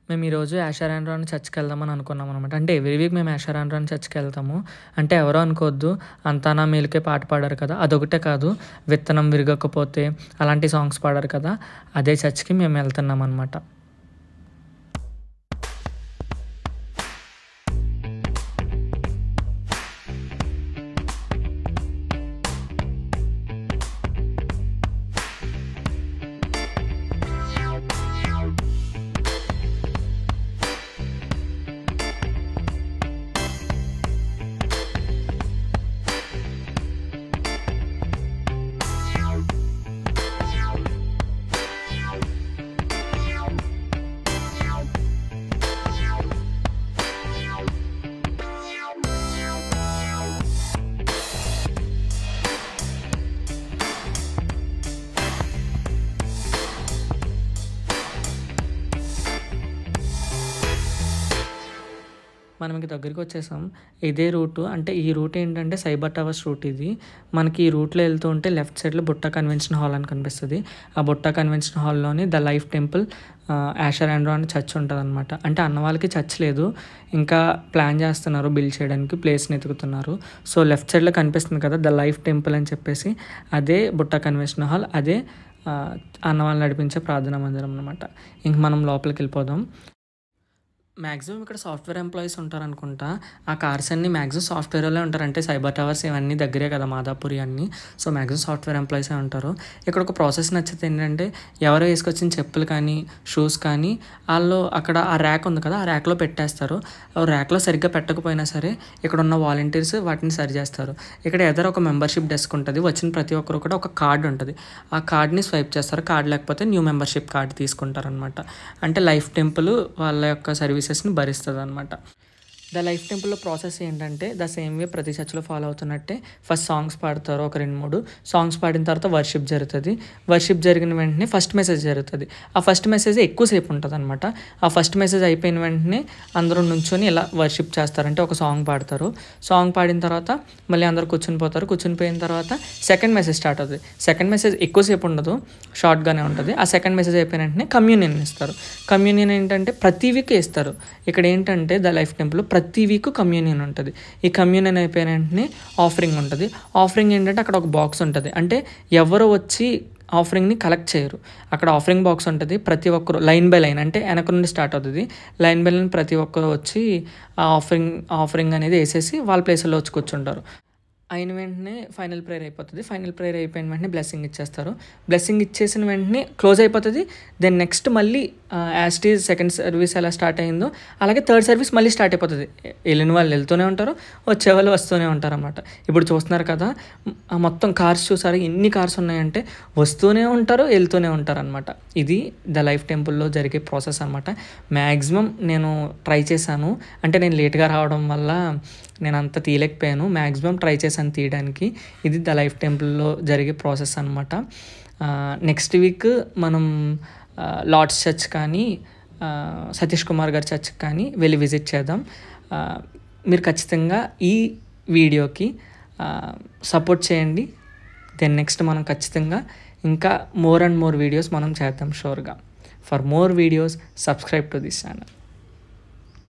మేము ఈరోజు యాషర్ ఆండ్రాన్ చర్చ్‌కి వెళ్దామని అనుకున్నాం అనమాట. అంటే ఎవ్రీ వీక్ మేము యాషర్ ఆండ్రాన్ చర్చ్‌కి వెళ్తాము. అంటే ఎవరో అనుకోవద్దు, 'అంతా నా మేలుకే' పాట పాడారు కదా, అదొకటే కాదు, 'విత్తనం విరగకపోతే' అలాంటి సాంగ్స్ పాడారు కదా, అదే చర్చ్‌కి మేము వెళ్తున్నాం అనమాట. మనం ఇంక దగ్గరికి వచ్చేసాం. ఇదే రూటు, అంటే ఈ రూట్ ఏంటంటే సైబర్ టవర్స్ రూట్ ఇది. మనకి ఈ రూట్లో వెళ్తూ ఉంటే లెఫ్ట్ సైడ్లో బుట్ట కన్వెన్షన్ హాల్ అని కనిపిస్తుంది. ఆ బుట్ట కన్వెన్షన్ హాల్లోని ద లైఫ్ టెంపుల్ యాషర్ ఆండ్రాన్ చర్చ్ ఉంటుందన్నమాట. అంటే అన్న వాళ్ళకి చర్చ్ లేదు, ఇంకా ప్లాన్ చేస్తున్నారు బిల్డ్ చేయడానికి, ప్లేస్ని ఎతుకుతున్నారు. సో లెఫ్ట్ సైడ్లో కనిపిస్తుంది కదా ద లైఫ్ టెంపుల్ అని చెప్పేసి, అదే బుట్ట కన్వెన్షన్ హాల్, అదే అన్న వాళ్ళు నడిపించే ప్రార్థనా మందిరం అనమాట. ఇంక మనం లోపలికి వెళ్ళిపోదాం. మ్యాక్సిమం ఇక్కడ సాఫ్ట్వేర్ ఎంప్లాయీస్ ఉంటారనుకుంటా. ఆ కార్స్ అన్నీ మ్యాక్సిమం సాఫ్ట్వేర్ వాళ్ళే ఉంటారు. అంటే సైబర్ టవర్స్ ఇవన్నీ దగ్గరే కదా, మాదాపూరి అన్నీ. సో మ్యాక్సిమం సాఫ్ట్వేర్ ఎంప్లాయీసే ఉంటారు. ఇక్కడ ఒక ప్రాసెస్ నచ్చితే ఏంటంటే, ఎవరో వేసుకొచ్చిన చెప్పులు కానీ షూస్ కానీ వాళ్ళు అక్కడ ఆ ర్యాక్ ఉంది కదా, ఆ ర్యాక్లో పెట్టేస్తారు. ర్యాక్లో సరిగ్గా పెట్టకపోయినా సరే ఇక్కడ ఉన్న వాలంటీర్స్ వాటిని సరి చేస్తారు. ఇక్కడ ఎదర ఒక మెంబర్షిప్ డెస్క్ ఉంటుంది. వచ్చిన ప్రతి ఒక్కరు కూడా ఒక కార్డు ఉంటుంది. ఆ కార్డ్ని స్వైప్ చేస్తారు. కార్డు లేకపోతే న్యూ మెంబర్షిప్ కార్డు తీసుకుంటారనమాట. అంటే లైఫ్ టెంపుల్ వాళ్ళ యొక్క సర్వీసెస్ని భరిస్తుంది అనమాట. ద లైఫ్ టెంపుల్లో ప్రాసెస్ ఏంటంటే ద సేమ్ వే ప్రతి చర్చ్లో ఫాలో అవుతున్నట్టే, ఫస్ట్ సాంగ్స్ పాడతారు, ఒక 2-3 సాంగ్స్ పాడిన తర్వాత వర్షిప్ జరుగుతుంది. వర్షిప్ జరిగిన వెంటనే ఫస్ట్ మెసేజ్ జరుగుతుంది. ఆ ఫస్ట్ మెసేజ్ ఎక్కువసేపు ఉంటుంది అనమాట. ఆ ఫస్ట్ మెసేజ్ అయిపోయిన వెంటనే అందరూ నుంచొని ఇలా వర్షిప్ చేస్తారంటే ఒక సాంగ్ పాడతారు. సాంగ్ పాడిన తర్వాత మళ్ళీ అందరూ కూర్చుని పోతారు. కూర్చుని పోయిన తర్వాత సెకండ్ మెసేజ్ స్టార్ట్ అవుతుంది. సెకండ్ మెసేజ్ ఎక్కువసేపు ఉండదు, షార్ట్గానే ఉంటుంది. ఆ సెకండ్ మెసేజ్ అయిపోయిన వెంటనే కమ్యూనియన్ ఇస్తారు. కమ్యూనియన్ ఏంటంటే ప్రతి వీక్ ఇస్తారు. ఇక్కడ ఏంటంటే ద లైఫ్ టెంపుల్ ప్రతి వీక్ కమ్యూనియన్ ఉంటుంది. ఈ కమ్యూనియన్ అయిపోయిన వెంటనే ఆఫరింగ్ ఉంటుంది. ఆఫరింగ్ ఏంటంటే అక్కడ ఒక బాక్స్ ఉంటుంది. అంటే ఎవరు వచ్చి ఆఫరింగ్ని కలెక్ట్ చేయరు. అక్కడ ఆఫరింగ్ బాక్స్ ఉంటుంది. ప్రతి ఒక్కరు లైన్ బై లైన్, అంటే వెనక నుండి స్టార్ట్ అవుతుంది. లైన్ బై లైన్ ప్రతి ఒక్కరు వచ్చి ఆ ఆఫరింగ్ అనేది వేసేసి వాళ్ళ ప్లేస్లో వచ్చి కూర్చుంటారు. అయిన వెంటనే ఫైనల్ ప్రేయర్ అయిపోతుంది. ఫైనల్ ప్రేయర్ అయిపోయిన వెంటనే బ్లెస్సింగ్ ఇచ్చేస్తారు. బ్లెస్సింగ్ ఇచ్చేసిన వెంటనే క్లోజ్ అయిపోతుంది. దెన్ నెక్స్ట్ మళ్ళీ as it is second service ఎలా స్టార్ట్ అయిందో అలాగే థర్డ్ సర్వీస్ మళ్ళీ స్టార్ట్ అయిపోతుంది. వెళ్ళిన వాళ్ళు వెళ్తూనే ఉంటారు, వచ్చే వాళ్ళు వస్తూనే ఉంటారు అన్నమాట. ఇప్పుడు చూస్తున్నారు కదా మొత్తం కార్స్, చూసారు ఎన్ని కార్స్ ఉన్నాయంటే, వస్తూనే ఉంటారు వెళ్తూనే ఉంటారు అనమాట. ఇది ద లైఫ్ టెంపుల్లో జరిగే ప్రాసెస్ అనమాట. మ్యాక్సిమం నేను ట్రై చేశాను, అంటే నేను లేట్గా రావడం వల్ల నేను అంత తీయలేకపోయాను. మ్యాక్సిమం ట్రై చేశాను తీయడానికి. ఇది ద లైఫ్ టెంపుల్లో జరిగే ప్రాసెస్ అనమాట. నెక్స్ట్ వీక్ మనం లార్డ్స్ చర్చ్ కానీ సతీష్ కుమార్ గారి చర్చ్ కానీ వెళ్ళి విజిట్ చేద్దాం. మీరు ఖచ్చితంగా ఈ వీడియోకి సపోర్ట్ చేయండి. దెన్ నెక్స్ట్ మనం ఖచ్చితంగా ఇంకా మోర్ అండ్ మోర్ వీడియోస్ మనం చేద్దాం షూర్గా. For more videos subscribe to this channel.